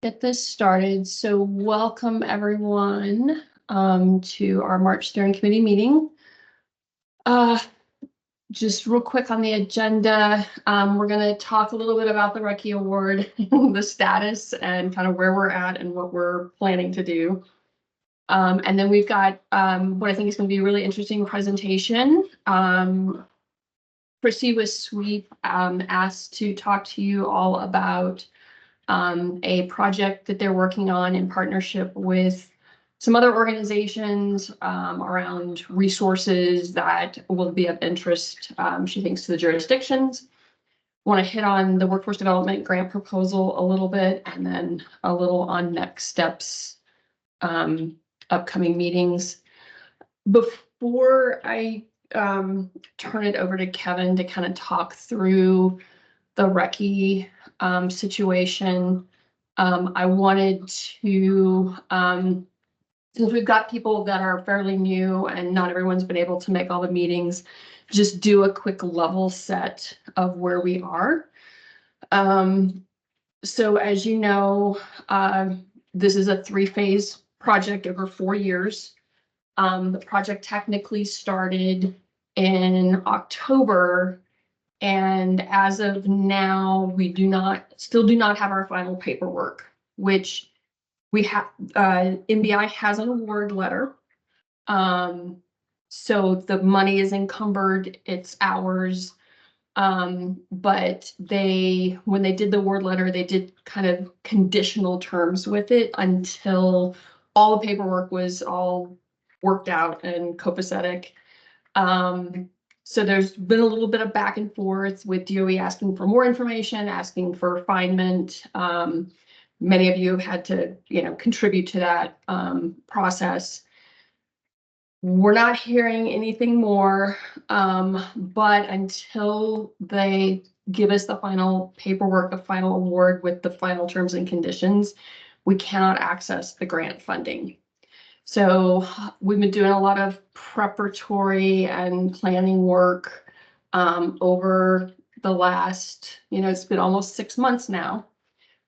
Get this started. So welcome everyone to our March Steering Committee meeting. Just real quick on the agenda, we're going to talk a little bit about the Recce Award, the status, and kind of where we're at and what we're planning to do. And then we've got what I think is going to be a really interesting presentation. Chrissy with Sweep asked to talk to you all about a project that they're working on in partnership with some other organizations around resources that will be of interest, she thinks, to the jurisdictions. Want to hit on the workforce development grant proposal a little bit, and then a little on next steps, upcoming meetings. Before I turn it over to Kevin to kind of talk through the Recce situation, I wanted to, since we've got people that are fairly new and not everyone's been able to make all the meetings, just do a quick level set of where we are. So as you know, this is a 3-phase project over 4 years. The project technically started in October, and as of now, we still do not have our final paperwork, which we have. MBI has an award letter. So the money is encumbered, it's ours. But when they did the award letter, they did kind of conditional terms with it until all the paperwork was all worked out and copacetic. So there's been a little bit of back and forth with DOE asking for more information, asking for refinement. Many of you have had to, contribute to that process. We're not hearing anything more, but until they give us the final paperwork, the final award with the final terms and conditions, we cannot access the grant funding. So we've been doing a lot of preparatory and planning work over the last, it's been almost 6 months now.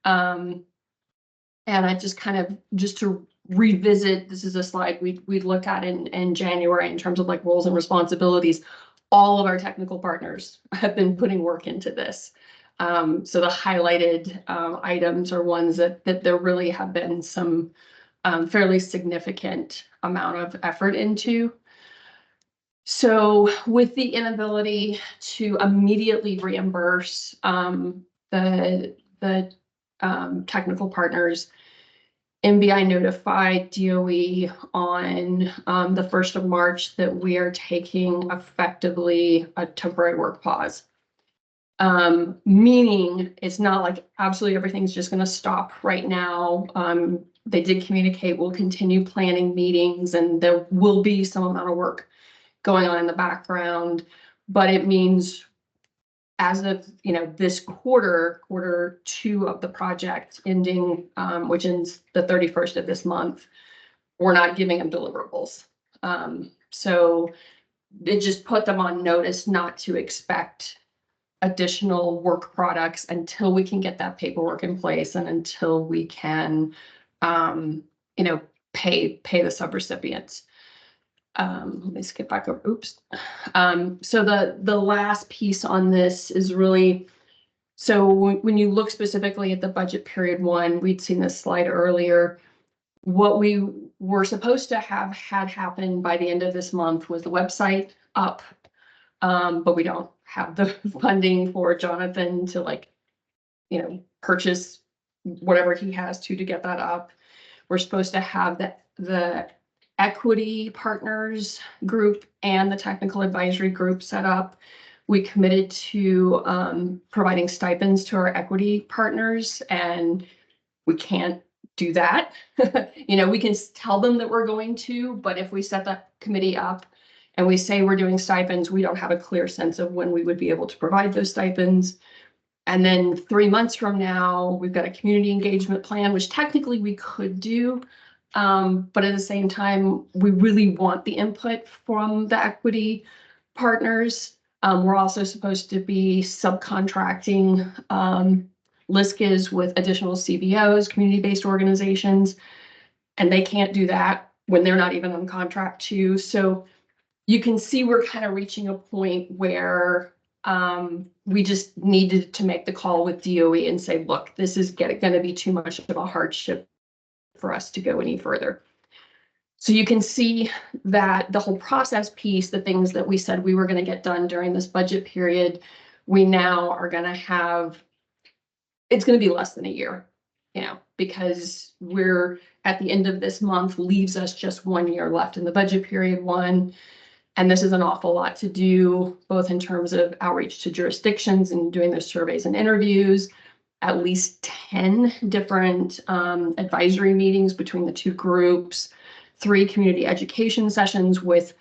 And I just to revisit, this is a slide we'd look at in January in terms of like roles and responsibilities. All of our technical partners have been putting work into this. So the highlighted items are ones that there really have been some fairly significant amount of effort into. So with the inability to immediately reimburse the technical partners, MBI notified DOE on the 1st of March that we are taking effectively a temporary work pause. Meaning it's not like absolutely everything's just going to stop right now. They did communicate we'll continue planning meetings and there will be some amount of work going on in the background, but it means as of this quarter 2 of the project ending, which ends the 31st of this month, we're not giving them deliverables. So it just put them on notice not to expect additional work products until we can get that paperwork in place and until we can pay the subrecipients. Let me skip back over. Oops. So the last piece on this is really, so when you look specifically at the budget period 1, we'd seen this slide earlier. What we were supposed to have had happen by the end of this month was the website up, but we don't have the funding for Jonathan to purchase whatever he has to get that up. We're supposed to have the equity partners group and the technical advisory group set up. We committed to providing stipends to our equity partners, and we can't do that. We can tell them that we're going to, but if we set that committee up and we say we're doing stipends, we don't have a clear sense of when we would be able to provide those stipends. And then 3 months from now, we've got a community engagement plan, which technically we could do. But at the same time, we really want the input from the equity partners. We're also supposed to be subcontracting LISC is with additional CBOs, community-based organizations, and they can't do that when they're not even on contract too. So you can see we're kind of reaching a point where we just needed to make the call with DOE and say, look, this is going to be too much of a hardship for us to go any further. So you can see that the whole process piece, the things that we said we were going to get done during this budget period, we now are going to have, it's going to be less than a year, you know, because we're at the end of this month leaves us just 1 year left in the budget period one. And this is an awful lot to do, both in terms of outreach to jurisdictions and doing those surveys and interviews, at least 10 different advisory meetings between the two groups, 3 community education sessions with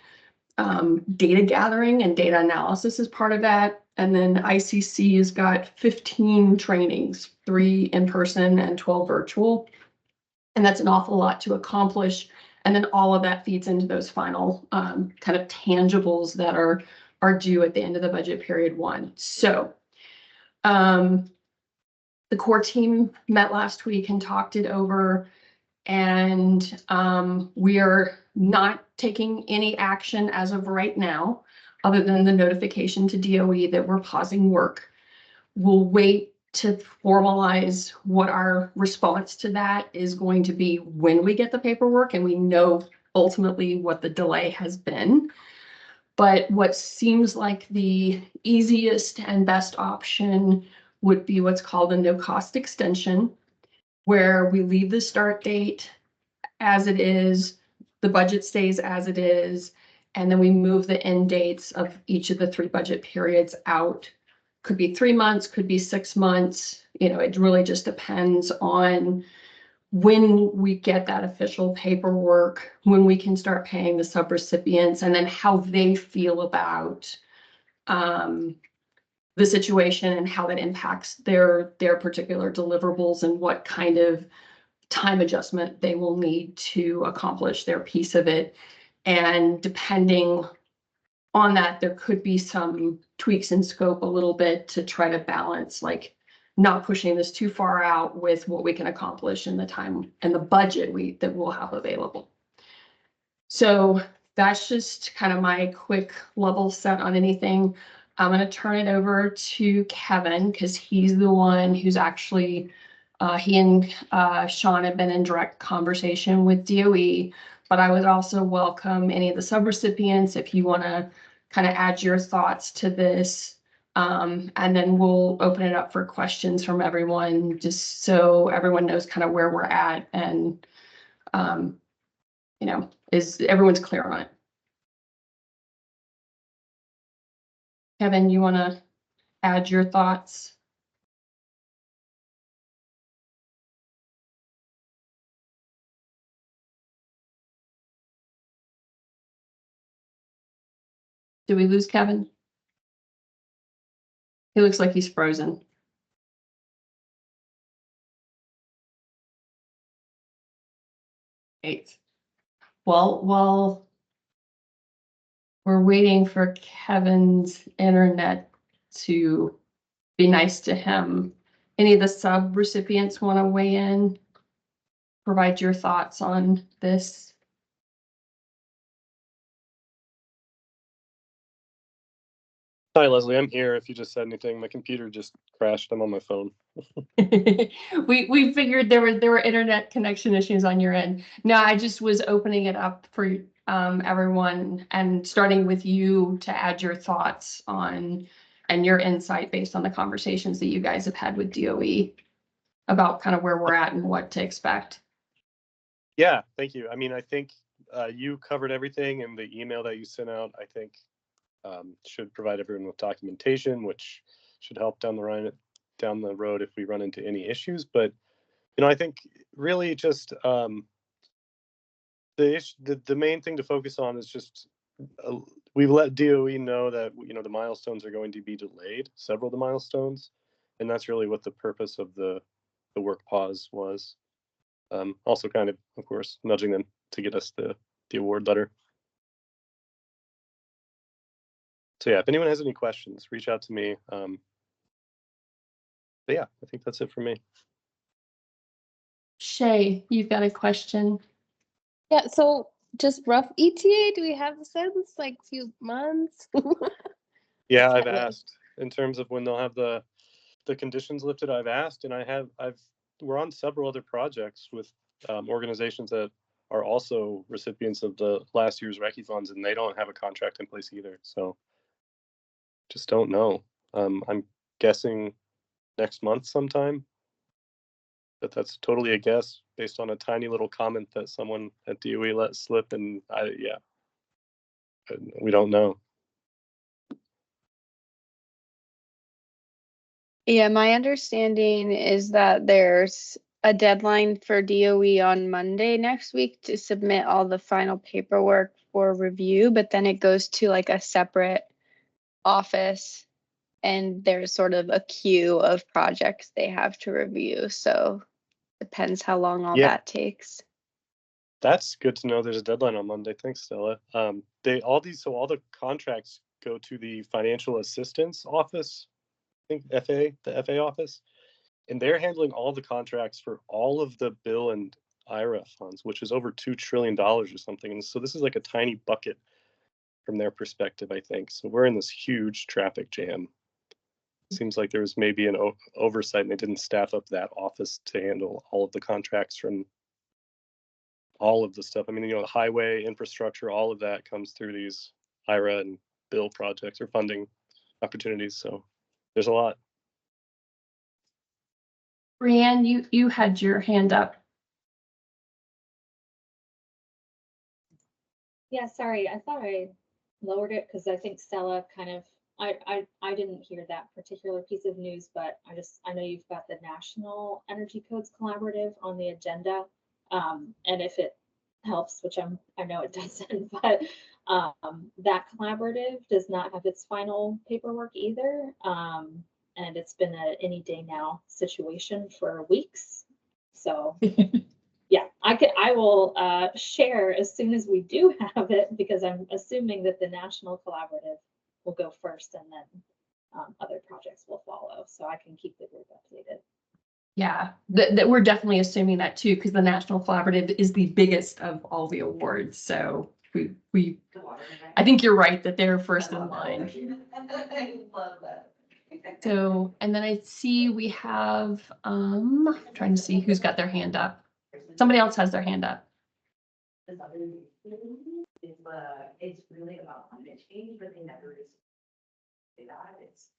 data gathering and data analysis as part of that. And then ICC has got 15 trainings, 3 in person and 12 virtual. And that's an awful lot to accomplish. And then all of that feeds into those final kind of tangibles that are due at the end of the budget period one. So the core team met last week and talked it over, and we are not taking any action as of right now, other than the notification to DOE that we're pausing work. We'll wait to formalize what our response to that is going to be when we get the paperwork and we know ultimately what the delay has been. But what seems like the easiest and best option would be what's called a no-cost extension, where we leave the start date as it is, the budget stays as it is, and then we move the end dates of each of the 3 budget periods out. Could be 3 months, could be 6 months. You know, it really just depends on when we get that official paperwork, when we can start paying the subrecipients, and then how they feel about the situation and how that impacts their particular deliverables and what kind of time adjustment they will need to accomplish their piece of it. And depending on that, there could be some tweaks in scope a little bit to try to balance, like not pushing this too far out with what we can accomplish in the time and the budget that we'll have available. So that's just kind of my quick level set on anything. I'm going to turn it over to Kevin because he's the one who's actually, he and Sean have been in direct conversation with DOE, but I would also welcome any of the subrecipients if you want to kind of add your thoughts to this. And then we'll open it up for questions from everyone, just so everyone knows kind of where we're at and, you know, is everyone's clear on it. Kevin, you want to add your thoughts? Did we lose Kevin? He looks like he's frozen. Great. Well, while we're waiting for Kevin's internet to be nice to him, any of the sub-recipients want to weigh in, provide your thoughts on this? Hi, Leslie. I'm here. If you just said anything, my computer just crashed. I'm on my phone. We figured there were internet connection issues on your end. No, I just was opening it up for everyone and starting with you to add your thoughts on and your insight based on the conversations that you guys have had with DOE about kind of where we're at and what to expect. Yeah, thank you. I mean, I think you covered everything in the email that you sent out. I think should provide everyone with documentation, which should help down the road if we run into any issues. But you know, I think really just the main thing to focus on is just we've let DOE know that, you know, the milestones are going to be delayed, several of the milestones, and that's really what the purpose of the work pause was. Also kind of course, nudging them to get us the award letter. So yeah, if anyone has any questions, reach out to me. But yeah, I think that's it for me. Shay, you've got a question? Yeah, so just rough ETA, do we have a sense, like few months? Yeah, I've Not really. asked in terms of when they'll have the conditions lifted. I've asked, and we're on several other projects with organizations that are also recipients of the last year's Recce funds, and they don't have a contract in place either. So just don't know. I'm guessing next month sometime, but that's totally a guess based on a tiny little comment that someone at DOE let slip, and we don't know. Yeah, my understanding is that there's a deadline for DOE on Monday next week to submit all the final paperwork for review, but then it goes to like a separate office and there's sort of a queue of projects they have to review. So depends how long all Yeah. that takes. That's good to know. There's a deadline on Monday. Thanks, Stella. All the contracts go to the financial assistance office. I think the FA office, and they're handling all the contracts for all of the bill and IRA funds, which is over $2 trillion or something. And so this is like a tiny bucket from their perspective, I think. So we're in this huge traffic jam. Seems like there was maybe an oversight and they didn't staff up that office to handle all of the contracts from all of the stuff. I mean, the highway infrastructure, all of that comes through these IRA and bill projects or funding opportunities. So there's a lot. Brianne, you had your hand up. Yeah, sorry, I thought I lowered it because I think Stella kind of, I didn't hear that particular piece of news, but I know you've got the National Energy Codes Collaborative on the agenda. And if it helps, which I know it doesn't, but that collaborative does not have its final paperwork either. And it's been a any day now situation for weeks. So yeah, I will share as soon as we do have it, because I'm assuming that the National Collaborative will go first and then other projects will follow. So I can keep the group updated. Yeah, that we're definitely assuming that too, because the National Collaborative is the biggest of all the awards. So I think you're right that they're first in line. So, and then I see we have, trying to see who's got their hand up. Somebody else has their hand up. It's really about climate change, but they never say that. It's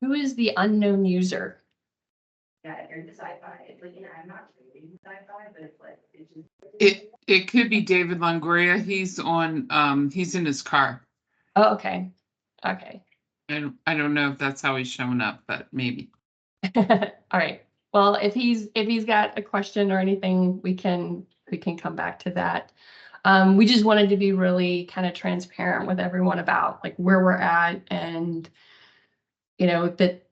Who is the unknown user? yeah, you're the sci-fi. It's like, I'm not reading sci-fi, but it's like it's just it could be David Longoria. He's on he's in his car. Oh, okay. Okay. And I don't know if that's how he's showing up, but maybe. All right. Well, if he's got a question or anything, we can come back to that. We just wanted to be really kind of transparent with everyone about like where we're at, and that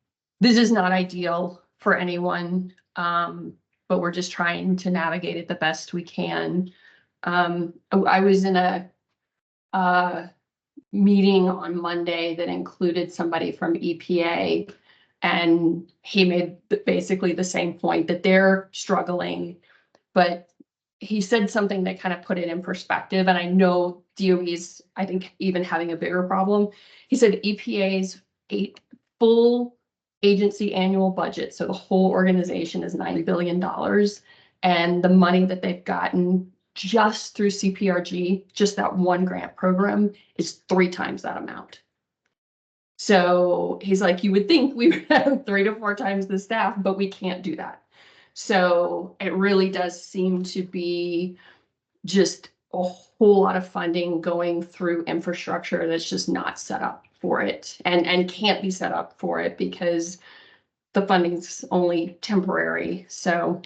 this is not ideal for anyone, but we're just trying to navigate it the best we can. I was in a meeting on Monday that included somebody from EPA, and he made basically the same point that they're struggling, but he said something that kind of put it in perspective. And I know DOE's, I think, even having a bigger problem. He said EPA's full agency annual budget, so the whole organization, is $9 billion. And the money that they've gotten just through CPRG, just that one grant program, is 3 times that amount. So he's like, you would think we would have 3 to 4 times the staff, but we can't do that. So it really does seem to be just a whole lot of funding going through infrastructure that's just not set up for it, and can't be set up for it because the funding's only temporary. So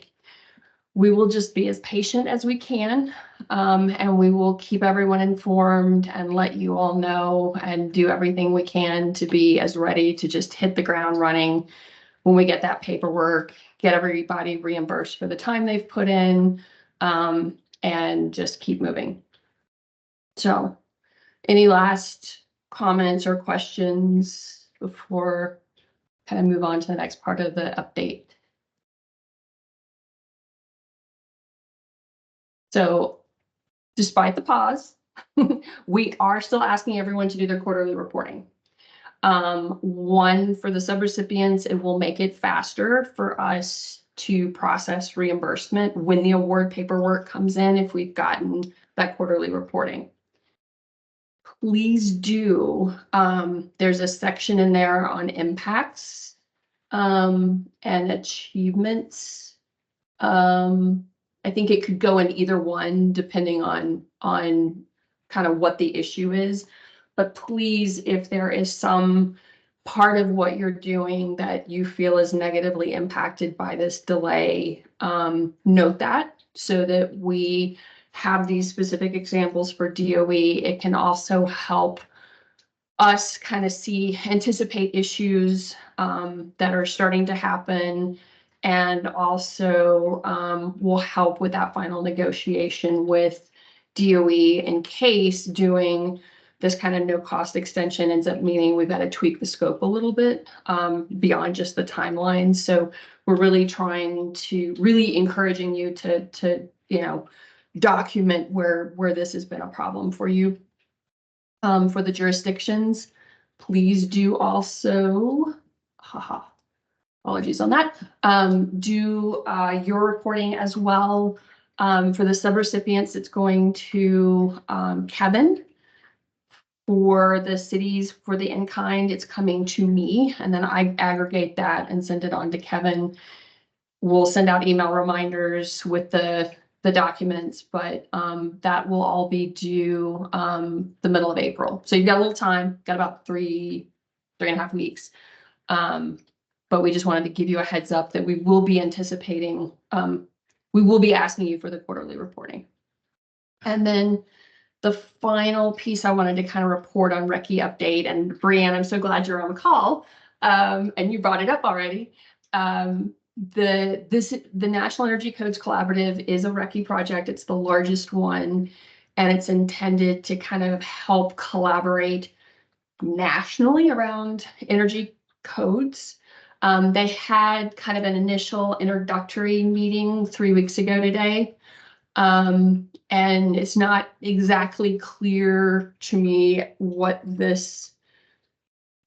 we will just be as patient as we can, and we will keep everyone informed and let you all know and do everything we can to be as ready to just hit the ground running when we get that paperwork, get everybody reimbursed for the time they've put in, and just keep moving. So, any last comments or questions before kind of move on to the next part of the update. So despite the pause, we are still asking everyone to do their quarterly reporting. One, for the subrecipients, it will make it faster for us to process reimbursement when the award paperwork comes in, if we've gotten that quarterly reporting. Please do, there's a section in there on impacts and achievements. I think it could go in either one depending on kind of what the issue is. But please, if there is some part of what you're doing that you feel is negatively impacted by this delay, note that so that we have these specific examples for DOE. It can also help us kind of anticipate issues that are starting to happen, and also will help with that final negotiation with DOE in case doing this kind of no cost extension ends up meaning we've got to tweak the scope a little bit beyond just the timeline. So we're really encouraging you to document where this has been a problem for you. For the jurisdictions, please do also, apologies on that, do your reporting as well. For the subrecipients, it's going to Kevin. For the cities, for the in-kind, it's coming to me, and then I aggregate that and send it on to Kevin. We'll send out email reminders with the documents, but that will all be due the middle of April. So you've got a little time, got about three and a half weeks. But we just wanted to give you a heads up that we will be anticipating, we will be asking you for the quarterly reporting. And then the final piece I wanted to kind of report on Recce update, and Brianne, I'm so glad you're on the call, and you brought it up already. The National Energy Codes Collaborative is a Recce project. It's the largest one, and it's intended to kind of help collaborate nationally around energy codes. They had kind of an initial introductory meeting 3 weeks ago today. And it's not exactly clear to me what this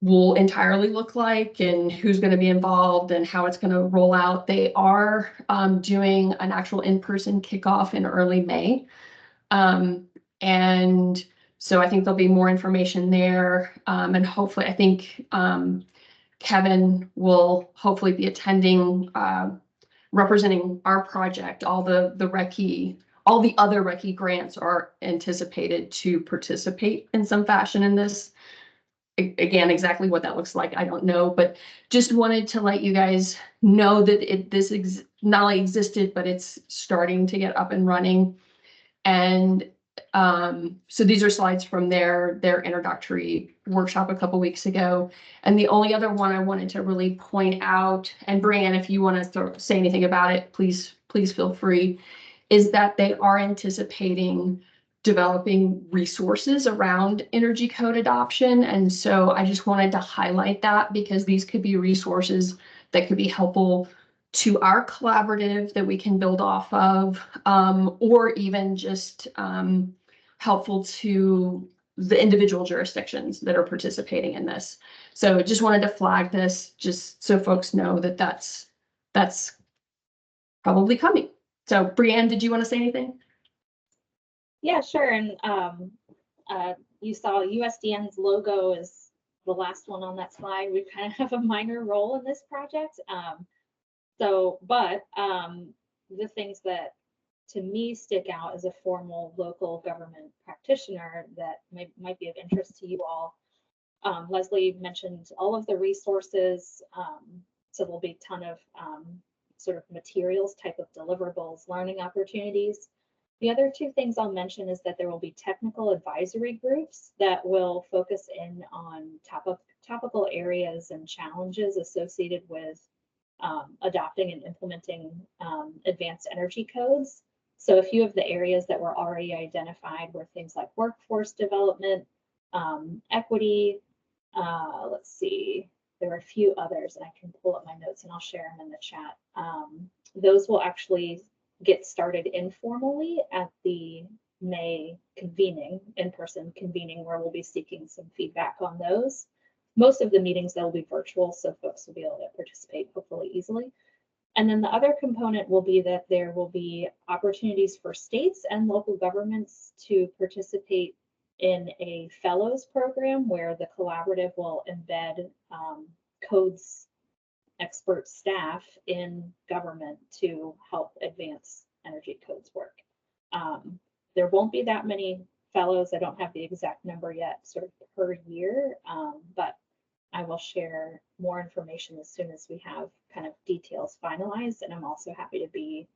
will entirely look like and who's going to be involved and how it's going to roll out. They are doing an actual in-person kickoff in early May. And so I think there'll be more information there. And hopefully, I think Kevin will hopefully be attending, representing our project. All the Recce, all the other Recce grants are anticipated to participate in some fashion in this. Again, exactly what that looks like, I don't know, but just wanted to let you guys know that this not only existed, but it's starting to get up and running. And so these are slides from their introductory workshop a couple weeks ago. And the only other one I wanted to really point out, and Brianne, if you want to say anything about it, please feel free, is that they are anticipating developing resources around energy code adoption. And so I just wanted to highlight that because these could be resources that could be helpful to our collaborative that we can build off of, or even just helpful to the individual jurisdictions that are participating in this. So just wanted to flag this just so folks know that that's probably coming. So Brianne, did you want to say anything? Yeah, sure. And you saw USDN's logo is the last one on that slide. We kind of have a minor role in this project. But the things that to me stick out as a formal local government practitioner that might be of interest to you all. Leslie mentioned all of the resources. So there'll be a ton of sort of materials, type of deliverables, learning opportunities. The other two things I'll mention is that there will be technical advisory groups that will focus in on topical areas and challenges associated with adopting and implementing advanced energy codes. So a few of the areas that were already identified were things like workforce development, equity, let's see, there are a few others, and I can pull up my notes and I'll share them in the chat. Those will actually get started informally at the May convening, in-person convening, where we'll be seeking some feedback on those. Most of the meetings, they'll be virtual, so folks will be able to participate hopefully easily. And then the other component will be that there will be opportunities for states and local governments to participate in a fellows program where the collaborative will embed codes expert staff in government to help advance energy codes work. There won't be that many fellows. I don't have the exact number yet, sort of per year, but I will share more information as soon as we have kind of details finalized. And I'm also happy to be,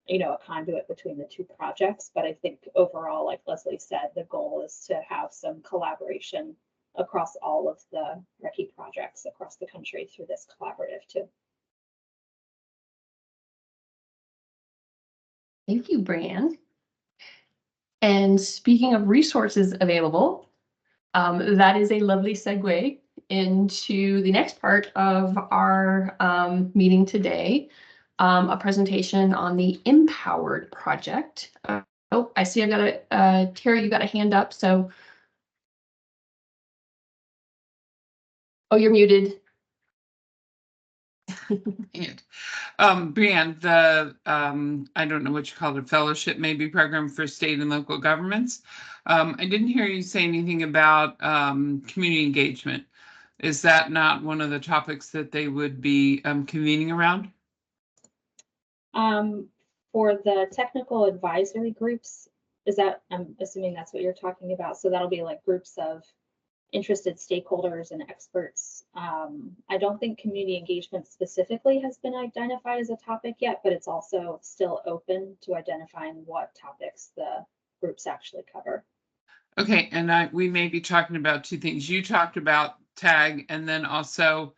a conduit between the two projects. But I think overall, like Leslie said, the goal is to have some collaboration across all of the RECCE projects across the country through this collaborative too. Thank you, Brianne. And speaking of resources available, that is a lovely segue into the next part of our meeting today, a presentation on the Empowered project. Oh, I see I've got Terry, you got a hand up, so. Oh, you're muted. And Brianne, the I don't know what you call it, fellowship maybe program for state and local governments. I didn't hear you say anything about community engagement. Is that not one of the topics that they would be convening around? For the technical advisory groups, I'm assuming that's what you're talking about. So that'll be like groups of interested stakeholders and experts. I don't think community engagement specifically has been identified as a topic yet, but it's also still open to identifying what topics the groups actually cover. Okay, and we may be talking about two things. You talked about TAG, and then also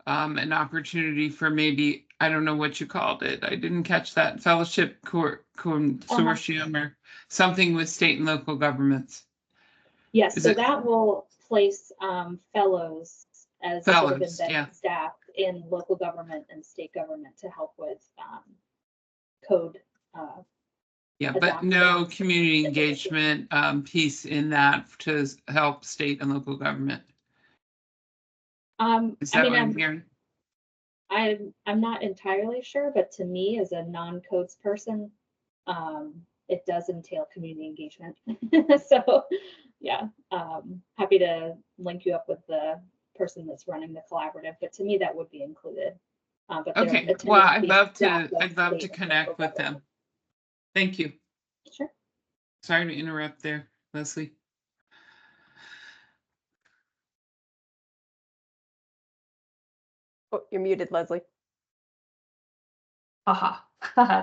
an opportunity for maybe, I don't know what you called it. I didn't catch that, fellowship consortium or something with state and local governments. Yes, so that will place fellows as sort of embedded staff in local government and state government to help with code. Yeah, but no community engagement piece in that to help state and local government. Is that what I'm hearing? I'm not entirely sure, but to me as a non-codes person, it does entail community engagement. So yeah, happy to link you up with the person that's running the collaborative, but to me that would be included. But okay, well, I'd love to connect with them. Thank you. Sure. Sorry to interrupt there, Leslie. Oh, you're muted, Leslie. Aha,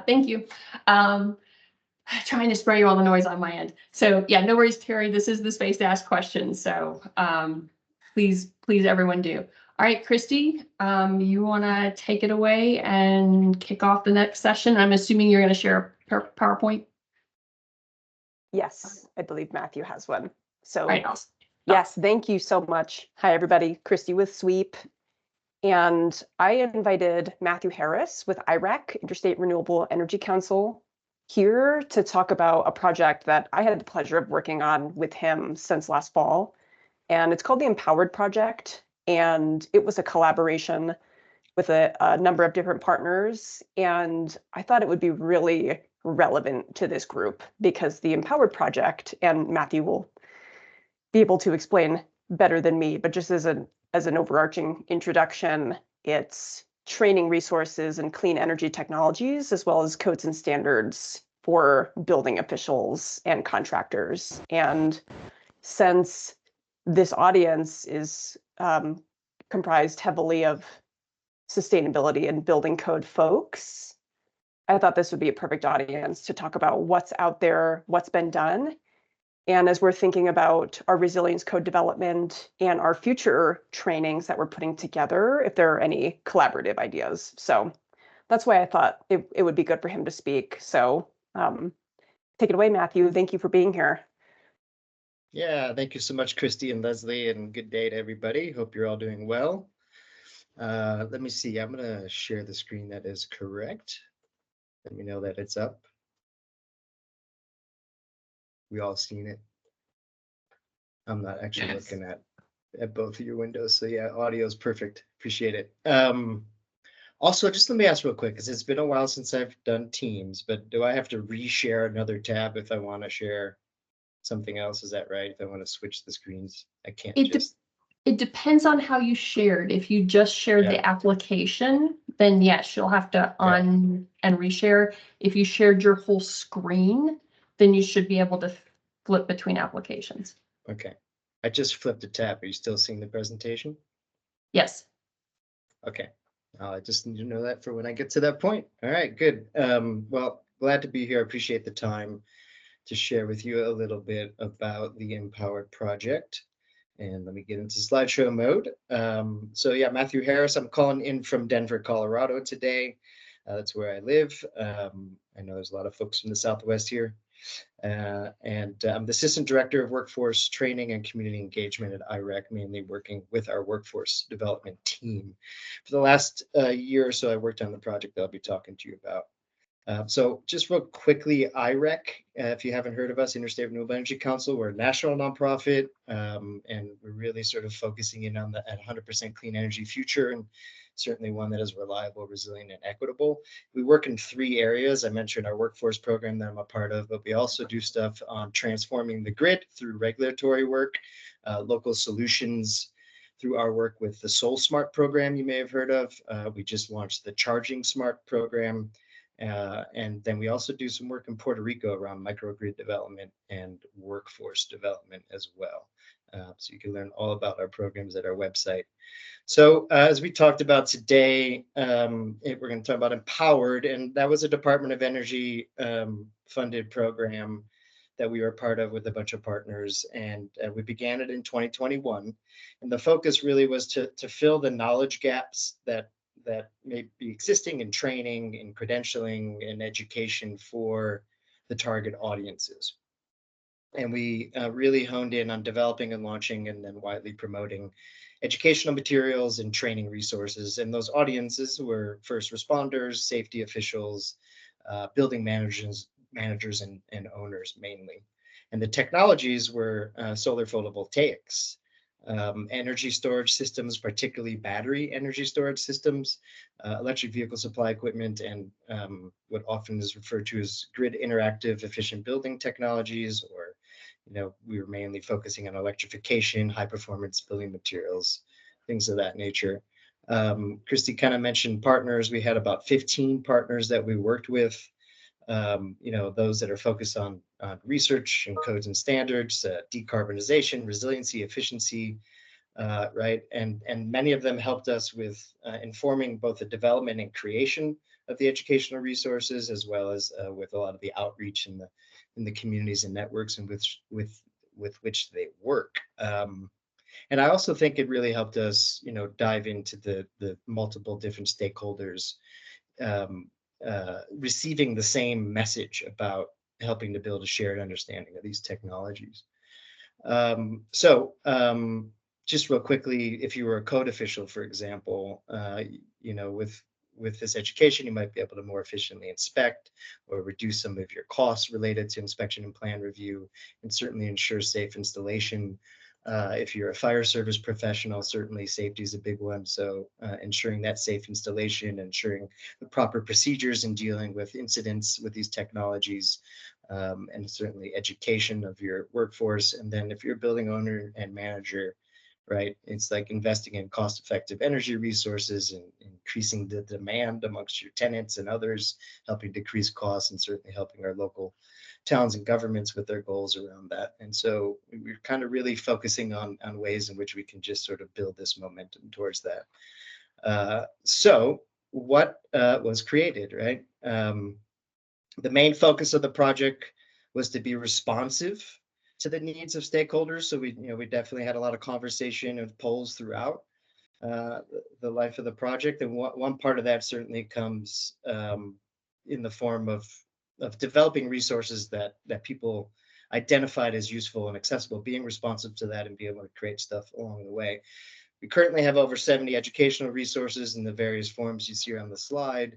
thank you. Trying to spare you all the noise on my end. So yeah, no worries, Terry. This is the space to ask questions. So please everyone do. All right, Christy, you want to take it away and kick off the next session? I'm assuming you're going to share a PowerPoint. Yes, I believe Matthew has one. So right, awesome. Yes, thank you so much. Hi, everybody. Christy with SWEEP. And I invited Matthew Harris with IREC, Interstate Renewable Energy Council, here to talk about a project that I had the pleasure of working on with him since last fall. And it's called the Empowered Project. And it was a collaboration with a number of different partners. And I thought it would be really relevant to this group because the Empowered Project, and Matthew will be able to explain better than me, but just as an overarching introduction, it's training resources and clean energy technologies, as well as codes and standards for building officials and contractors. And since this audience is comprised heavily of sustainability and building code folks, I thought this would be a perfect audience to talk about what's out there, what's been done. And as we're thinking about our resilience code development and our future trainings that we're putting together, if there are any collaborative ideas. So that's why I thought it would be good for him to speak. So take it away, Matthew. Thank you for being here. Yeah, thank you so much, Christy and Leslie, and good day to everybody. Hope you're all doing well. Let me see. I'm gonna share the screen that is correct. Let me know that it's up. We all seen it. I'm not actually Yes. looking at both of your windows. So yeah, audio is perfect. Appreciate it. Also, just let me ask real quick, because it's been a while since I've done Teams, but do I have to reshare another tab if I want to share something else? Is that right? If I want to switch the screens, I can't It just. It depends on how you shared. If you just shared Yeah. the application, then yes, you'll have to Yeah. and reshare. If you shared your whole screen, then you should be able to flip between applications. Okay. I just flipped a tab. Are you still seeing the presentation? Yes. Okay. I just need to know that for when I get to that point. All right, good. Well, glad to be here. I appreciate the time to share with you a little bit about the Empowered Project. And let me get into slideshow mode. So yeah, Matthew Harris, I'm calling in from Denver, Colorado today. That's where I live. I know there's a lot of folks from the Southwest here. And I'm the Assistant Director of Workforce Training and Community Engagement at IREC, mainly working with our workforce development team. For the last year or so, I worked on the project that I'll be talking to you about. So just real quickly, IREC, if you haven't heard of us, Interstate Renewable Energy Council, we're a national nonprofit, and we're really sort of focusing in on the 100% clean energy future, and certainly one that is reliable, resilient, and equitable. We work in 3 areas. I mentioned our workforce program that I'm a part of, but we also do stuff on transforming the grid through regulatory work, local solutions, through our work with the Soul Smart program you may have heard of. We just launched the Charging Smart program. And then we also do some work in Puerto Rico around microgrid development and workforce development as well. So you can learn all about our programs at our website. So as we talked about today, we're going to talk about Empowered, and that was a Department of Energy funded program that we were part of with a bunch of partners, and we began it in 2021. And the focus really was to fill the knowledge gaps that may be existing in training, in credentialing, and education for the target audiences. And we really honed in on developing and launching and then widely promoting educational materials and training resources. And those audiences were first responders, safety officials, building managers and owners mainly. And the technologies were solar photovoltaics, energy storage systems, particularly battery energy storage systems, electric vehicle supply equipment, and what often is referred to as grid interactive efficient building technologies, or we were mainly focusing on electrification, high performance building materials, things of that nature. Christy kind of mentioned partners. We had about 15 partners that we worked with. Those that are focused on research and codes and standards, decarbonization, resiliency, efficiency, right? And many of them helped us with informing both the development and creation of the educational resources, as well as with a lot of the outreach in the communities and networks in with which they work. And I also think it really helped us, dive into the multiple different stakeholders receiving the same message about helping to build a shared understanding of these technologies. Just real quickly, if you were a code official, for example, with this education, you might be able to more efficiently inspect or reduce some of your costs related to inspection and plan review, and certainly ensure safe installation. If you're a fire service professional, certainly safety is a big one. So ensuring that safe installation, ensuring the proper procedures in dealing with incidents with these technologies, and certainly education of your workforce. And then if you're a building owner and manager, right, it's like investing in cost-effective energy resources and increasing the demand amongst your tenants and others, helping decrease costs, and certainly helping our local towns and governments with their goals around that. And so we're kind of really focusing on ways in which we can just sort of build this momentum towards that. So what was created, right? The main focus of the project was to be responsive to the needs of stakeholders. So we definitely had a lot of conversation and polls throughout the life of the project. And one part of that certainly comes in the form of developing resources that people identified as useful and accessible, being responsive to that and be able to create stuff along the way. We currently have over 70 educational resources in the various forms you see on the slide,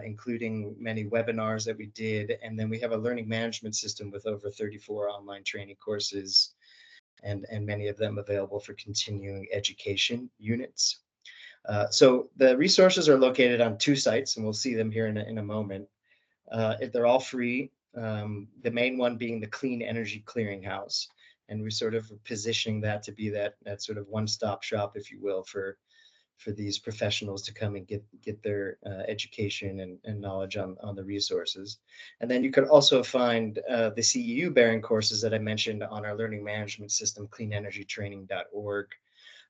including many webinars that we did. And then we have a learning management system with over 34 online training courses, and many of them available for continuing education units. So the resources are located on 2 sites, and we'll see them here in a moment. They're all free, the main one being the Clean Energy Clearinghouse. And we're sort of positioning that to be that sort of one-stop shop, if you will, for these professionals to come and get their education and knowledge on the resources. And then you could also find the CEU bearing courses that I mentioned on our learning management system, cleanenergytraining.org.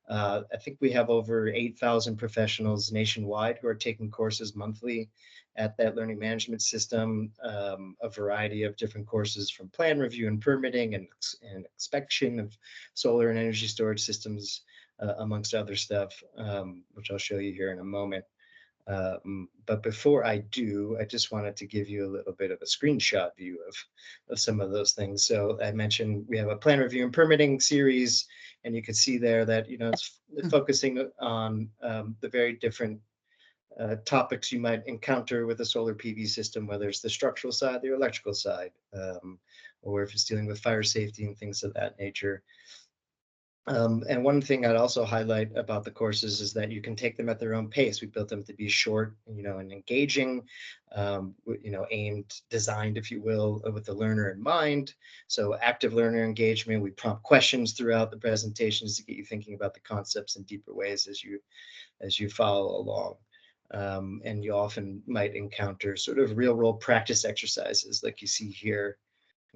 I think we have over 8,000 professionals nationwide who are taking courses monthly at that learning management system, a variety of different courses from plan review and permitting and inspection of solar and energy storage systems, amongst other stuff, which I'll show you here in a moment. But before I do, I just wanted to give you a little bit of a screenshot view of some of those things. So I mentioned we have a plan review and permitting series, and you can see there that, it's focusing on the very different topics you might encounter with a solar PV system, whether it's the structural side, the electrical side, or if it's dealing with fire safety and things of that nature. And one thing I'd also highlight about the courses is that you can take them at their own pace. We built them to be short, and engaging, designed, if you will, with the learner in mind. So active learner engagement, we prompt questions throughout the presentations to get you thinking about the concepts in deeper ways as you follow along. And you often might encounter sort of real world practice exercises like you see here.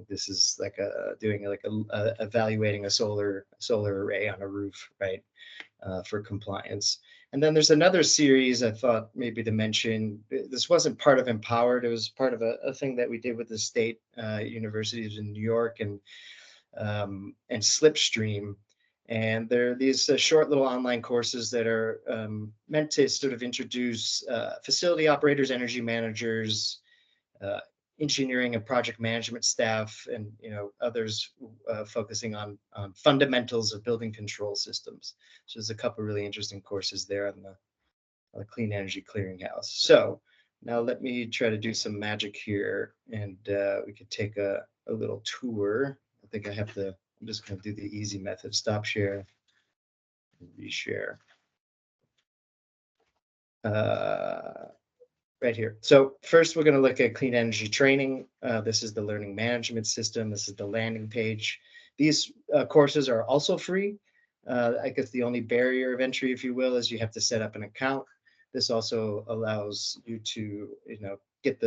This is like evaluating a solar array on a roof, right, for compliance. And then there's another series I thought maybe to mention. This wasn't part of Empowered. It was part of a thing that we did with the state universities in New York and Slipstream. And there are these short little online courses that are meant to sort of introduce facility operators, energy managers, engineering and project management staff, and others focusing on fundamentals of building control systems. So there's a couple of really interesting courses there on the Clean Energy Clearinghouse. So now let me try to do some magic here, and we could take a little tour. I think I'm just going to do the easy method: stop share and reshare. Right here. So first, we're going to look at Clean Energy Training. This is the learning management system. This is the landing page. These courses are also free. I guess the only barrier of entry, if you will, is you have to set up an account. This also allows you to, get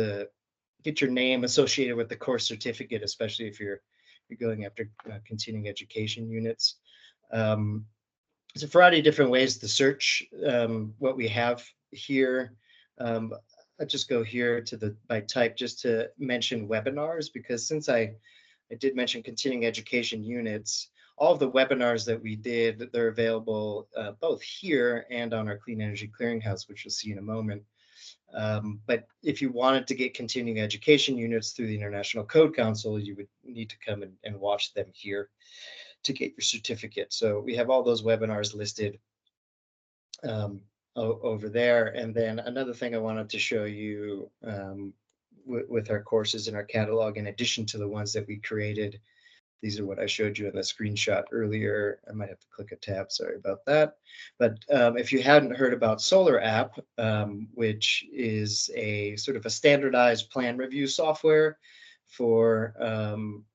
your name associated with the course certificate, especially if you're going after continuing education units. There's a variety of different ways to search what we have here. I'll just go here to by type just to mention webinars, because since I did mention continuing education units, all of the webinars that we did, they're available both here and on our Clean Energy Clearinghouse, which you'll see in a moment. But if you wanted to get continuing education units through the International Code Council, you would need to come and watch them here to get your certificate. So we have all those webinars listed over there. And then another thing I wanted to show you with our courses in our catalog, in addition to the ones that we created, these are what I showed you in the screenshot earlier. I might have to click a tab, sorry about that. But if you hadn't heard about Solar App, which is a sort of a standardized plan review software for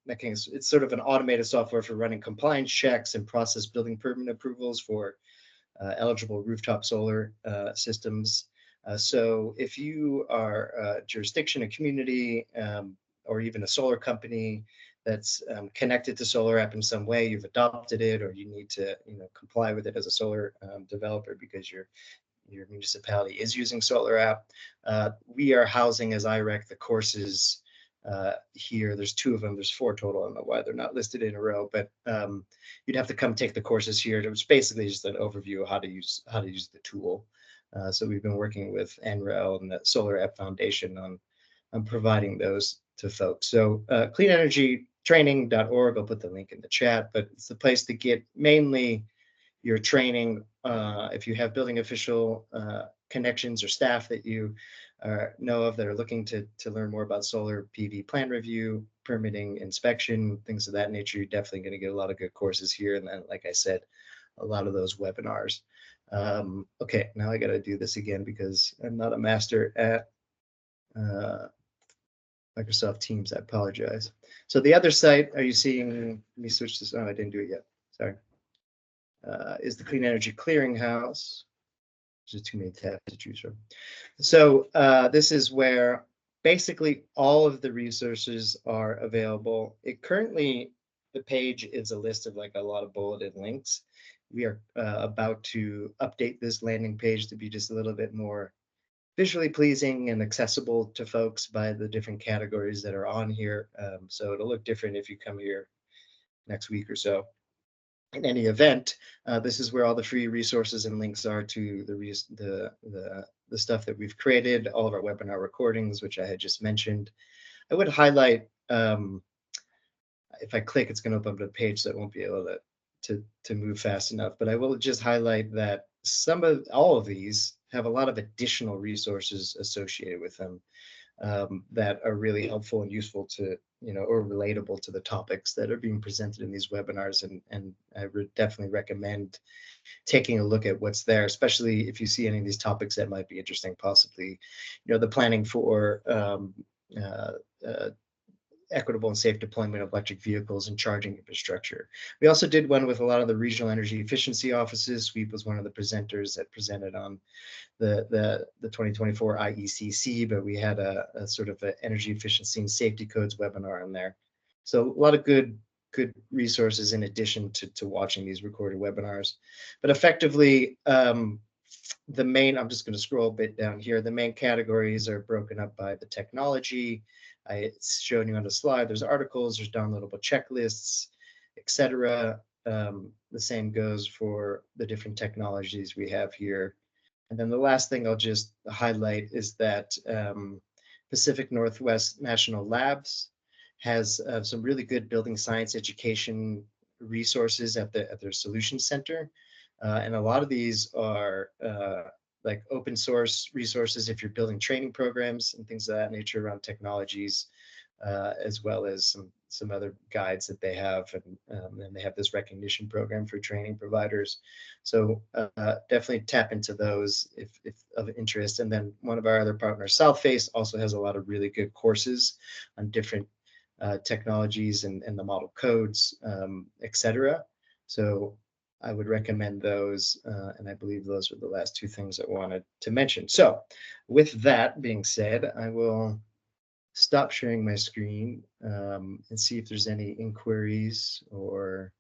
it's sort of an automated software for running compliance checks and process building permit approvals for eligible rooftop solar systems. So if you are a jurisdiction, a community, or even a solar company that's connected to Solar App in some way, you've adopted it, or you need to comply with it as a solar developer because your municipality is using Solar App, we are housing as IREC the courses here. There's 2 of them. There's 4 total. I don't know why they're not listed in a row, but you'd have to come take the courses here. It was basically just an overview of how to use the tool. So we've been working with NREL and the Solar App Foundation on providing those to folks. So cleanenergytraining.org, I'll put the link in the chat, but it's the place to get mainly your training if you have building official connections or staff that you know of that are looking to learn more about solar PV plan review, permitting, inspection, things of that nature, you're definitely going to get a lot of good courses here. And then, like I said, a lot of those webinars. Okay, now I got to do this again because I'm not a master at Microsoft Teams. I apologize. So the other site, are you seeing, let me switch this on, I didn't do it yet, sorry, is the Clean Energy Clearinghouse. There's too many tabs to choose from. So this is where basically all of the resources are available. It currently, the page is a list of like a lot of bulleted links. We are about to update this landing page to be just a little bit more visually pleasing and accessible to folks by the different categories that are on here. So it'll look different if you come here next week or so. In any event, this is where all the free resources and links are to the stuff that we've created, all of our webinar recordings, which I had just mentioned. I would highlight, if I click, it's going to open up a page that won't be able to move fast enough, but I will just highlight that all of these have a lot of additional resources associated with them that are really helpful and useful to, or relatable to the topics that are being presented in these webinars. And I would definitely recommend taking a look at what's there, especially if you see any of these topics that might be interesting, possibly, the planning for equitable and safe deployment of electric vehicles and charging infrastructure. We also did one with a lot of the regional energy efficiency offices. Sweep was one of the presenters that presented on the 2024 IECC, but we had a sort of an energy efficiency and safety codes webinar in there. So a lot of good resources in addition to watching these recorded webinars. But effectively, the main, I'm just going to scroll a bit down here. The main categories are broken up by the technology. It's showing you on the slide. There's articles, there's downloadable checklists, etc. The same goes for the different technologies we have here. And then the last thing I'll just highlight is that Pacific Northwest National Labs has some really good building science education resources at their solution center. And a lot of these are like open source resources if you're building training programs and things of that nature around technologies, as well as some other guides that they have. And they have this recognition program for training providers. So definitely tap into those if of interest. And then one of our other partners, Southface, also has a lot of really good courses on different technologies and the model codes, etc. So I would recommend those, and I believe those were the last two things I wanted to mention. So with that being said, I will stop sharing my screen and see if there's any inquiries or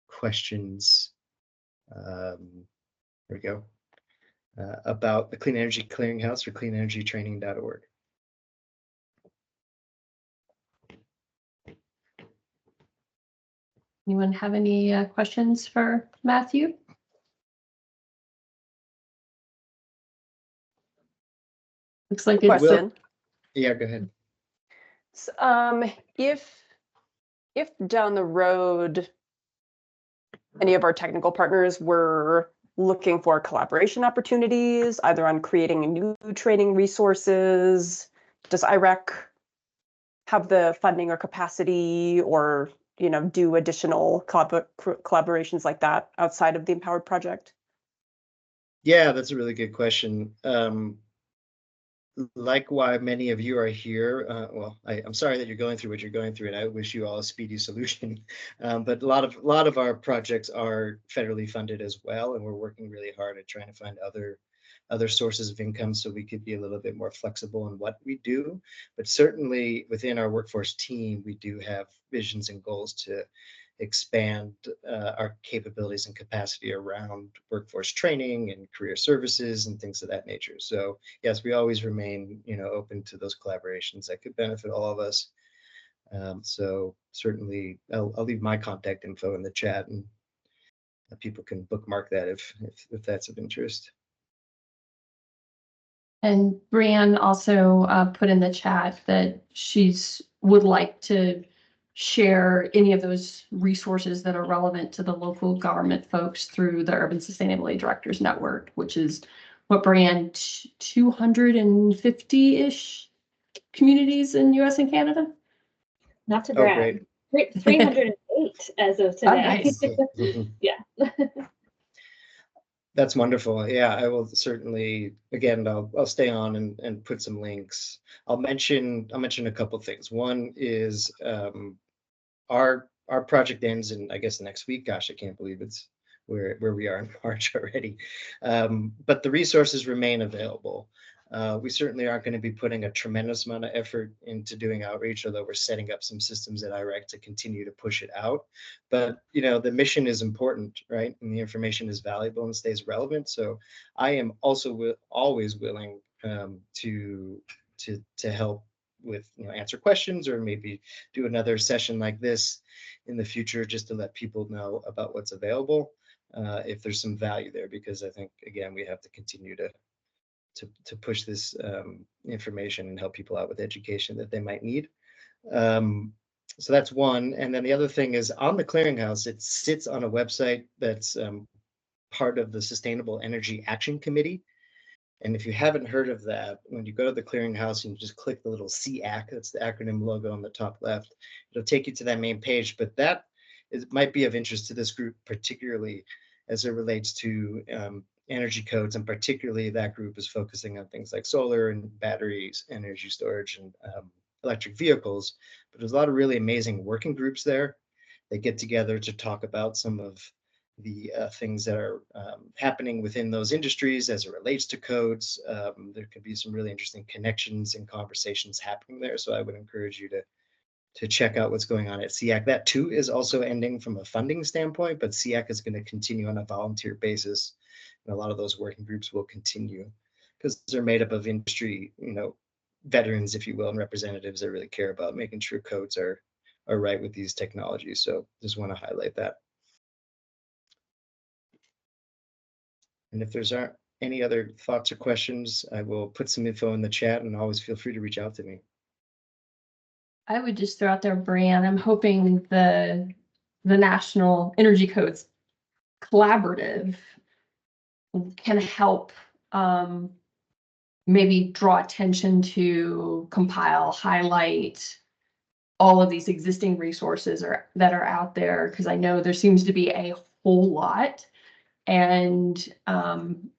questions. There we go. About the Clean Energy Clearinghouse or cleanenergytraining.org. Anyone have any questions for Matthew? Looks like it's Question. Yeah, go ahead. If down the road, any of our technical partners were looking for collaboration opportunities, either on creating new training resources, does IREC have the funding or capacity or do additional collaborations like that outside of the Empowered project? Yeah, that's a really good question. Like why many of you are here. Well, I'm sorry that you're going through what you're going through, and I wish you all a speedy solution. But a lot of our projects are federally funded as well, and we're working really hard at trying to find other sources of income so we could be a little bit more flexible in what we do. But certainly within our workforce team, we do have visions and goals to expand our capabilities and capacity around workforce training and career services and things of that nature. So yes, we always remain, open to those collaborations that could benefit all of us. So certainly I'll leave my contact info in the chat, and people can bookmark that if that's of interest. And Brianne also put in the chat that would like to share any of those resources that are relevant to the local government folks through the Urban Sustainability Directors Network, which is what brand 250-ish communities in US and Canada. Not to Oh, brag. 308 as of Oh, today. nice. Mhm. Yeah. That's wonderful. Yeah, I will certainly, again, I'll stay on and put some links. I'll mention a couple things. One is our project ends in, I guess, next week. Gosh, I can't believe it's where we are in March already. But the resources remain available. We certainly aren't going to be putting a tremendous amount of effort into doing outreach, although we're setting up some systems at IREC to continue to push it out. But the mission is important, right? And the information is valuable and stays relevant. So I am also always willing to help with answer questions, or maybe do another session like this in the future, just to let people know about what's available, if there's some value there, because I think, again, we have to continue to push this information and help people out with education that they might need. So that's one. And then the other thing is, on the clearinghouse, it sits on a website that's part of the Sustainable Energy Action Committee. And if you haven't heard of that, when you go to the clearinghouse and you just click the little SEAC, that's the acronym logo on the top left, it'll take you to that main page. But that might be of interest to this group, particularly as it relates to energy codes, and particularly that group is focusing on things like solar and batteries, energy storage, and electric vehicles. But there's a lot of really amazing working groups there. They get together to talk about some of the things that are happening within those industries as it relates to codes. There could be some really interesting connections and conversations happening there. So I would encourage you to check out what's going on at SEAC. That too is also ending from a funding standpoint, but SEAC is going to continue on a volunteer basis. And a lot of those working groups will continue because they're made up of industry, veterans, if you will, and representatives that really care about making sure codes are right with these technologies. So just want to highlight that. And if there's aren't any other thoughts or questions, I will put some info in the chat, and always feel free to reach out to me. I would just throw out there, Brian, I'm hoping the National Energy Codes Collaborative can help maybe draw attention to, compile, highlight all of these existing resources that are out there, because I know there seems to be a whole lot. And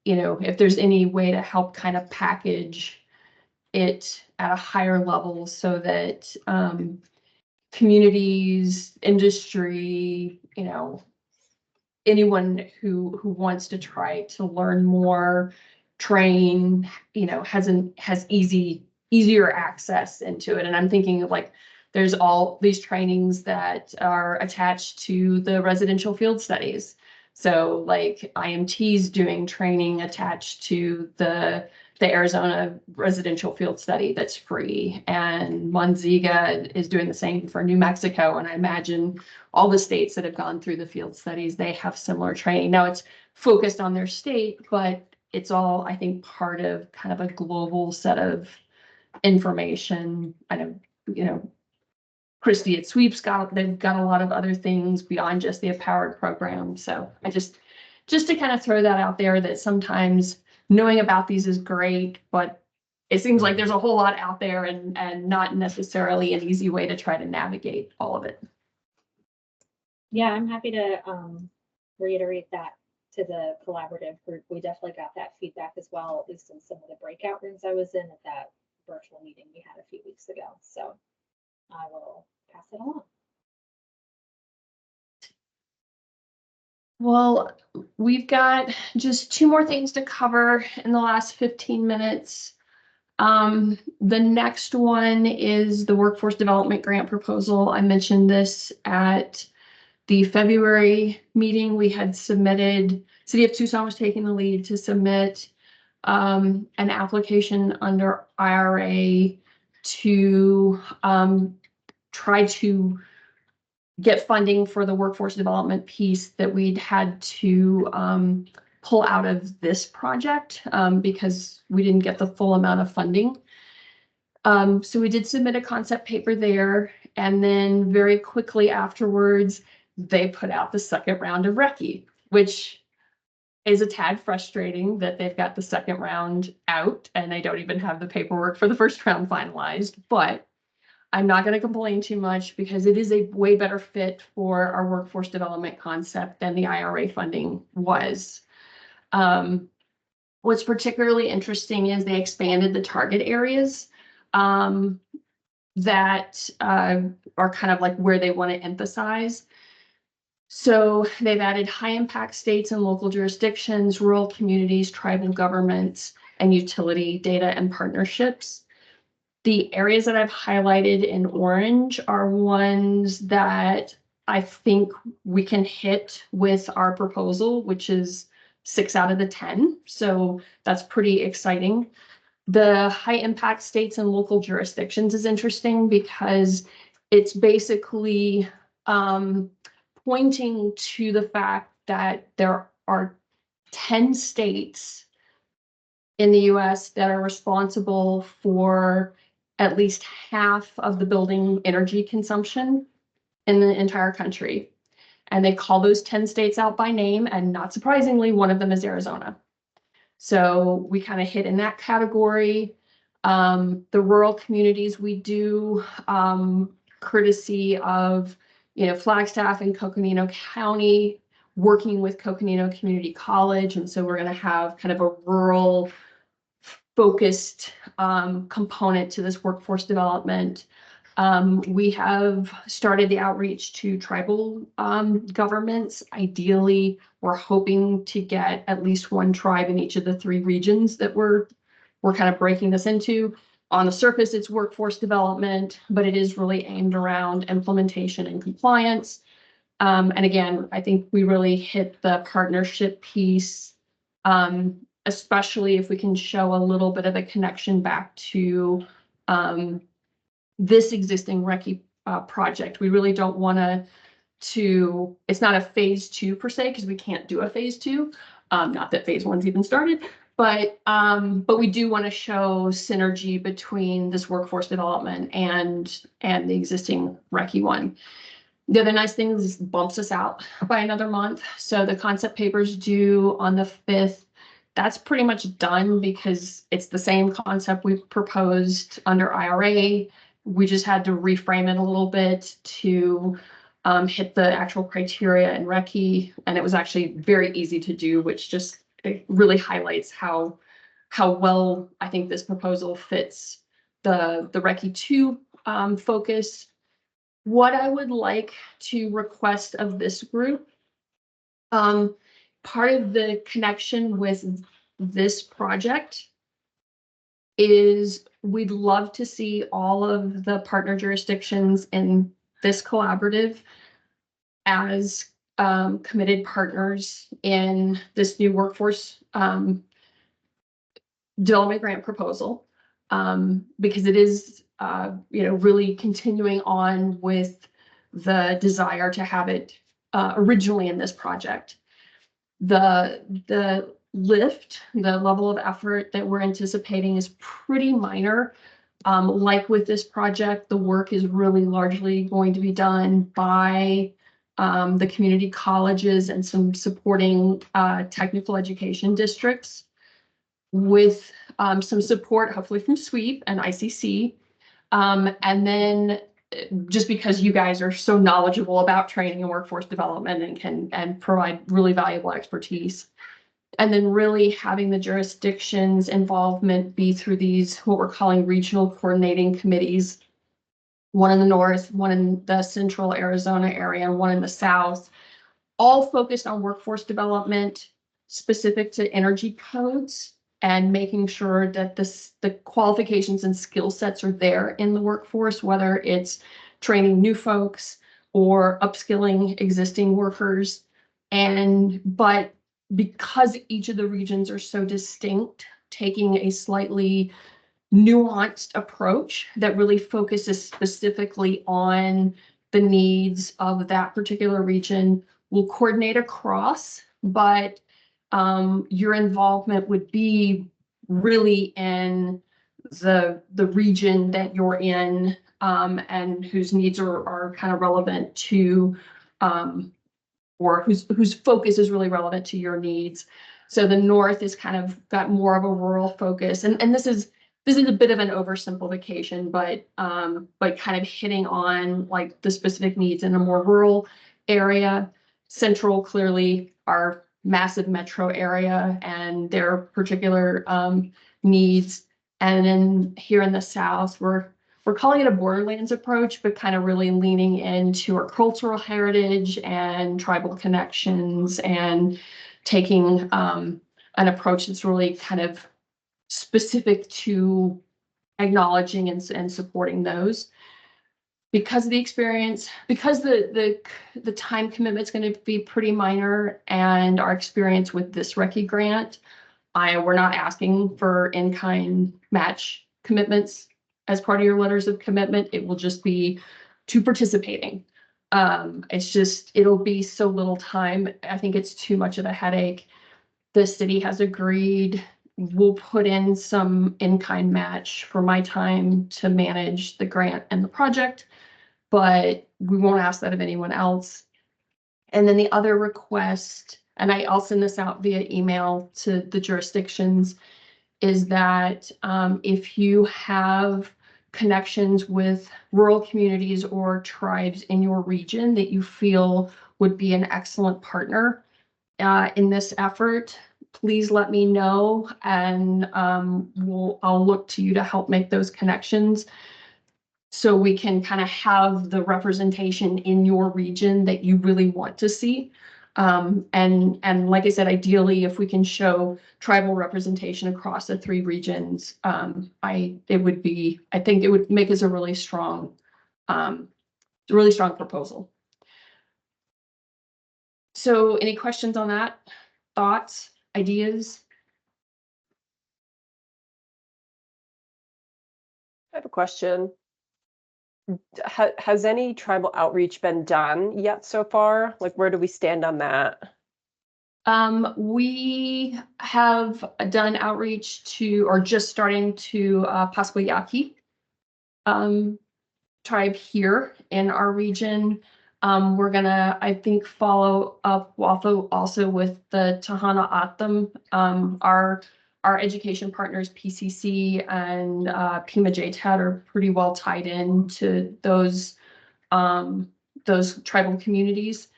if there's any way to help kind of package it at a higher level so that communities, industry, anyone who wants to try to learn more, train, has easier access into it. And I'm thinking of, like, there's all these trainings that are attached to the residential field studies. So like IMT's doing training attached to the Arizona residential field study that's free, and Monziga is doing the same for New Mexico. And I imagine all the states that have gone through the field studies, they have similar training. Now it's focused on their state, but it's all, I think, part of kind of a global set of information. I know, Christy at Sweeps they've got a lot of other things beyond just the Empowered program. So I just to kind of throw that out there, that sometimes knowing about these is great, but it seems like there's a whole lot out there and not necessarily an easy way to try to navigate all of it. Yeah, I'm happy to reiterate that to the collaborative group. We definitely got that feedback as well, at least in some of the breakout rooms I was in at that virtual meeting we had a few weeks ago. So I will pass it along. Well, we've got just 2 more things to cover in the last 15 minutes. The next one is the workforce development grant proposal. I mentioned this at the February meeting. We had submitted, City of Tucson was taking the lead to submit an application under IRA to try to get funding for the workforce development piece that we'd had to pull out of this project because we didn't get the full amount of funding. So we did submit a concept paper there, and then very quickly afterwards, they put out the second round of recce, which is a tad frustrating that they've got the second round out and they don't even have the paperwork for the first round finalized, but I'm not going to complain too much because it is a way better fit for our workforce development concept than the IRA funding was. What's particularly interesting is they expanded the target areas that are kind of like where they want to emphasize. So they've added high impact states and local jurisdictions, rural communities, tribal governments, and utility data and partnerships. The areas that I've highlighted in orange are ones that I think we can hit with our proposal, which is 6 out of the 10. So that's pretty exciting. The high impact states and local jurisdictions is interesting because it's basically pointing to the fact that there are 10 states in the US that are responsible for at least half of the building energy consumption in the entire country. And they call those 10 states out by name, and not surprisingly, one of them is Arizona. So we kind of hit in that category. The rural communities we do, courtesy of, Flagstaff and Coconino County, working with Coconino Community College. And so we're going to have kind of a rural focused component to this workforce development. We have started the outreach to tribal governments. Ideally, we're hoping to get at least one tribe in each of the 3 regions that we're kind of breaking this into. On the surface, it's workforce development, but it is really aimed around implementation and compliance. And again, I think we really hit the partnership piece, especially if we can show a little bit of a connection back to this existing recce project. We really don't want to, it's not a phase 2 per se, because we can't do a phase 2. Not that phase 1's even started, but we do want to show synergy between this workforce development and the existing recce one. The other nice thing is it bumps us out by another month. So the concept paper's due on the 5th. That's pretty much done because it's the same concept we proposed under IRA. We just had to reframe it a little bit to hit the actual criteria in recce, and it was actually very easy to do, which just it really highlights how well I think this proposal fits the recce 2 focus. What I would like to request of this group, part of the connection with this project is we'd love to see all of the partner jurisdictions in this collaborative as committed partners in this new workforce development grant proposal, because it is really continuing on with the desire to have it originally in this project. The lift, the level of effort that we're anticipating is pretty minor. Like with this project, the work is really largely going to be done by the community colleges and some supporting technical education districts, with some support hopefully from SWEEP and ICC. And then just because you guys are so knowledgeable about training and workforce development and can provide really valuable expertise. And then really having the jurisdictions involvement be through these, what we're calling regional coordinating committees, one in the north, one in the central Arizona area, and one in the south, all focused on workforce development specific to energy codes and making sure that the qualifications and skill sets are there in the workforce, whether it's training new folks or upskilling existing workers. But because each of the regions are so distinct, taking a slightly nuanced approach that really focuses specifically on the needs of that particular region, will coordinate across, but your involvement would be really in the region that you're in, and whose needs are kind of relevant to, or whose focus is really relevant to your needs. So the north is kind of got more of a rural focus, and this is a bit of an oversimplification, but kind of hitting on like the specific needs in a more rural area. Central clearly our massive metro area and their particular needs. And then here in the south, we're calling it a borderlands approach, but kind of really leaning into our cultural heritage and tribal connections and taking an approach that's really kind of specific to acknowledging and supporting those. Because of the experience, because the time commitment is going to be pretty minor, and our experience with this Recce grant, we're not asking for in-kind match commitments as part of your letters of commitment. It will just be to participating. It'll be so little time. I think it's too much of a headache. The city has agreed we'll put in some in-kind match for my time to manage the grant and the project, but we won't ask that of anyone else. And then the other request, and I'll send this out via email to the jurisdictions, is that if you have connections with rural communities or tribes in your region that you feel would be an excellent partner in this effort, please let me know, and I'll look to you to help make those connections so we can kind of have the representation in your region that you really want to see. And like I said, ideally, if we can show tribal representation across the 3 regions, I think it would make us a really strong proposal. So any questions on that? Thoughts, ideas? I have a question. Has any tribal outreach been done yet so far? Like, where do we stand on that? We have done outreach to, or just starting to, Pascua Yaqui tribe here in our region. We're gonna, I think, follow up also with the Tahana Atam. Our education partners, PCC and Pima JTAD, are pretty well tied into those tribal communities.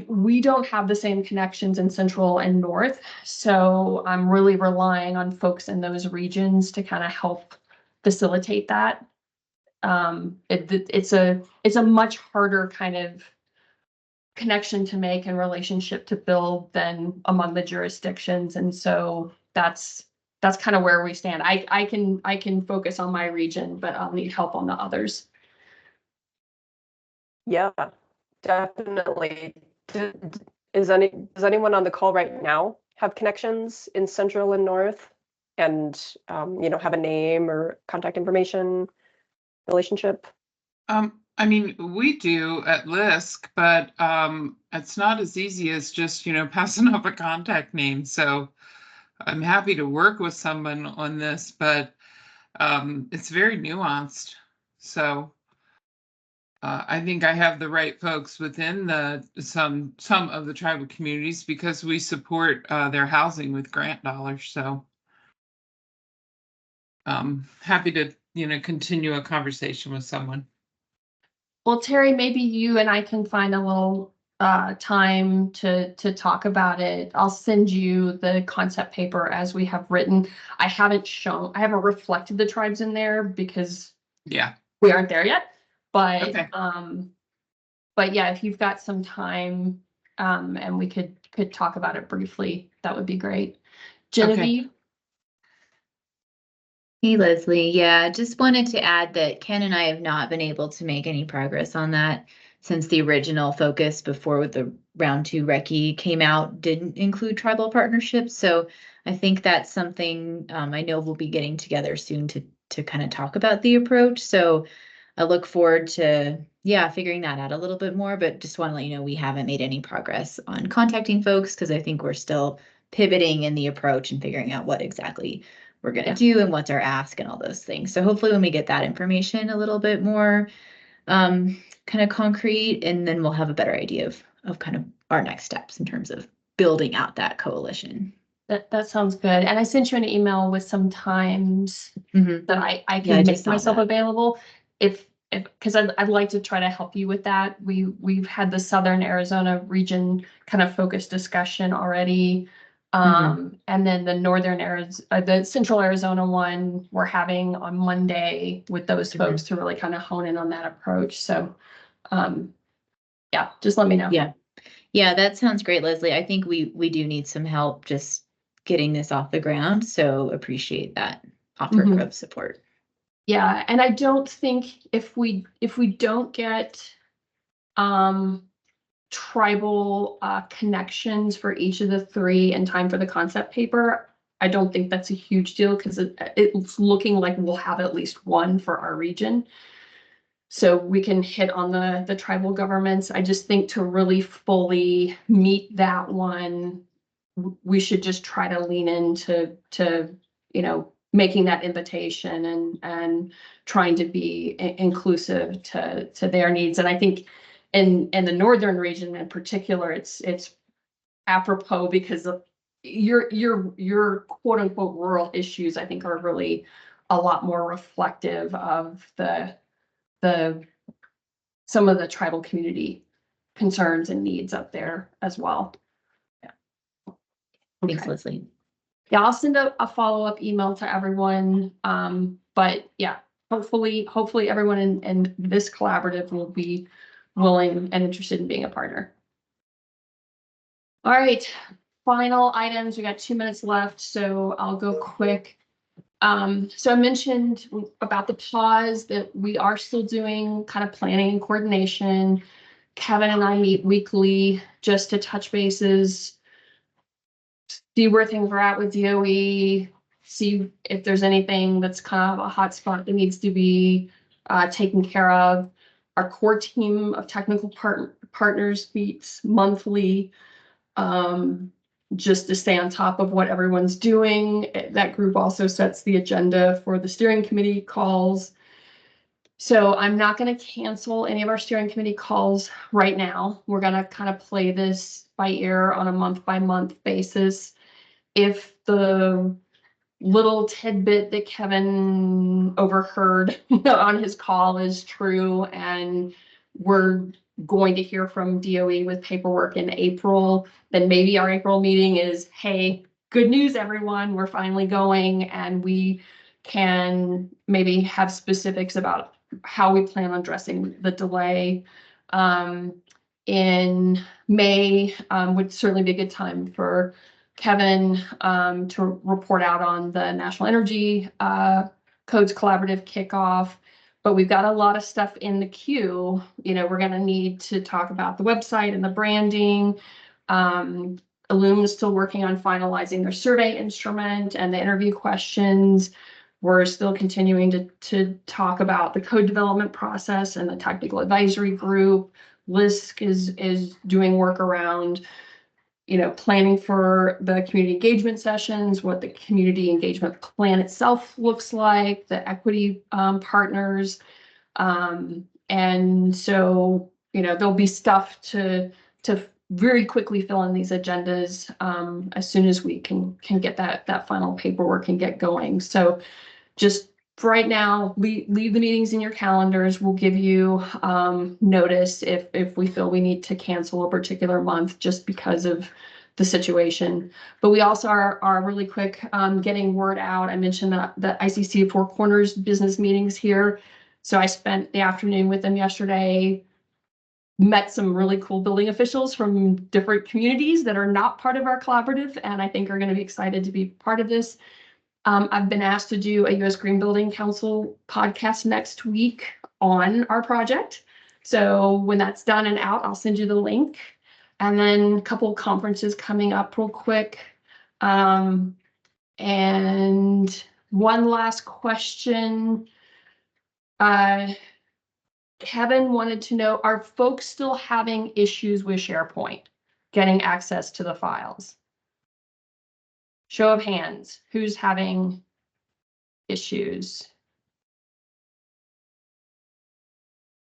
We don't have the same connections in Central and North, so I'm really relying on folks in those regions to kind of help facilitate that. It's a much harder kind of connection to make and relationship to build than among the jurisdictions, and so that's kind of where we stand. I can focus on my region, but I'll need help on the others. Yeah, definitely. Does anyone on the call right now have connections in Central and North, and have a name or contact information relationship? I mean, we do at LISC, but it's not as easy as just, passing up a contact name. So I'm happy to work with someone on this, but it's very nuanced. So I think I have the right folks within some of the tribal communities, because we support their housing with grant dollars. So happy to, continue a conversation with someone. Well, Terry, maybe you and I can find a little time to talk about it. I'll send you the concept paper as we have written. I haven't reflected the tribes in there because we aren't there yet. But okay. But yeah, if you've got some time and we could talk about it briefly, that would be great. Genevieve? Okay. Hey, Leslie. Yeah, just wanted to add that Ken and I have not been able to make any progress on that since the original focus before with the round 2 Recce came out didn't include tribal partnerships. So I think that's something I know we'll be getting together soon to kind of talk about the approach. So I look forward to, figuring that out a little bit more, but just want to let you know we haven't made any progress on contacting folks because I think we're still pivoting in the approach and figuring out what exactly we're gonna Yeah. do and what's our ask and all those things. So hopefully when we get that information a little bit more kind of concrete, and then we'll have a better idea of kind of our next steps in terms of building out that coalition. That sounds good. And I sent you an email with some times Mhm. that I Yeah, I can just make saw myself that. available. Because I'd like to try to help you with that. We've had the Southern Arizona region kind of focused discussion already. And then the the Central Arizona one we're having on Monday with those folks to really kind of hone in on that approach. So, yeah, just let me know. Yeah. Yeah, that sounds great, Leslie. I think we do need some help just getting this off the ground. So appreciate that offer Mhm. of support. Yeah, and I don't think if we don't get tribal connections for each of the three in time for the concept paper, I don't think that's a huge deal because it's looking like we'll have at least one for our region. So we can hit on the tribal governments. I just think to really fully meet that one, we should just try to lean into making that invitation and trying to be inclusive to their needs. And I think in the northern region in particular, it's apropos because of your quote unquote rural issues, I think, are really a lot more reflective of some of the tribal community concerns and needs up there as well. Yeah. Thanks, Okay. Leslie. Yeah, I'll send a follow-up email to everyone. But yeah, hopefully everyone in this collaborative will be willing and interested in being a partner. All right, final items. We got 2 minutes left, so I'll go quick. So I mentioned about the pause that we are still doing kind of planning and coordination. Kevin and I meet weekly just to touch bases, see where things are at with DOE, see if there's anything that's kind of a hot spot that needs to be taken care of. Our core team of technical partners meets monthly, just to stay on top of what everyone's doing. That group also sets the agenda for the steering committee calls. So I'm not going to cancel any of our steering committee calls right now. We're going to kind of play this by ear on a month-by-month basis. If the little tidbit that Kevin overheard on his call is true, and we're going to hear from DOE with paperwork in April, then maybe our April meeting is, hey, good news, everyone, we're finally going, and we can maybe have specifics about how we plan on addressing the delay. In May would certainly be a good time for Kevin to report out on the National Energy Codes Collaborative kickoff. But we've got a lot of stuff in the queue. We're going to need to talk about the website and the branding. Illume is still working on finalizing their survey instrument and the interview questions. We're still continuing to talk about the code development process and the technical advisory group. LISC is doing work around planning for the community engagement sessions, what the community engagement plan itself looks like, the equity partners. And so, there'll be stuff to very quickly fill in these agendas as soon as we can get that final paperwork and get going. So just for right now, leave the meetings in your calendars. We'll give you notice if we feel we need to cancel a particular month just because of the situation. But we also are really quick getting word out. I mentioned the ICC Four Corners business meetings here. So I spent the afternoon with them yesterday, met some really cool building officials from different communities that are not part of our collaborative, and I think are going to be excited to be part of this. I've been asked to do a U.S. Green Building Council podcast next week on our project. So when that's done and out, I'll send you the link. And then a couple of conferences coming up real quick. And one last question. Kevin wanted to know, are folks still having issues with SharePoint getting access to the files? Show of hands, who's having issues?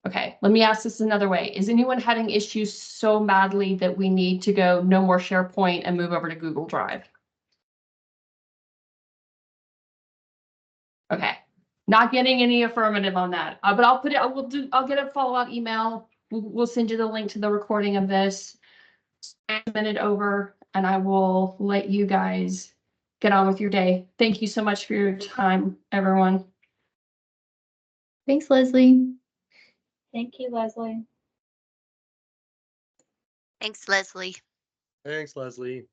Okay, let me ask this another way. Is anyone having issues so badly that we need to go no more SharePoint and move over to Google Drive? Okay, not getting any affirmative on that, but I'll put it, I'll get a follow-up email. We'll send you the link to the recording of this. Send it over and I will let you guys get on with your day. Thank you so much for your time, everyone. Thanks, Leslie. Thank you, Leslie. Thanks, Leslie. Thanks, Leslie.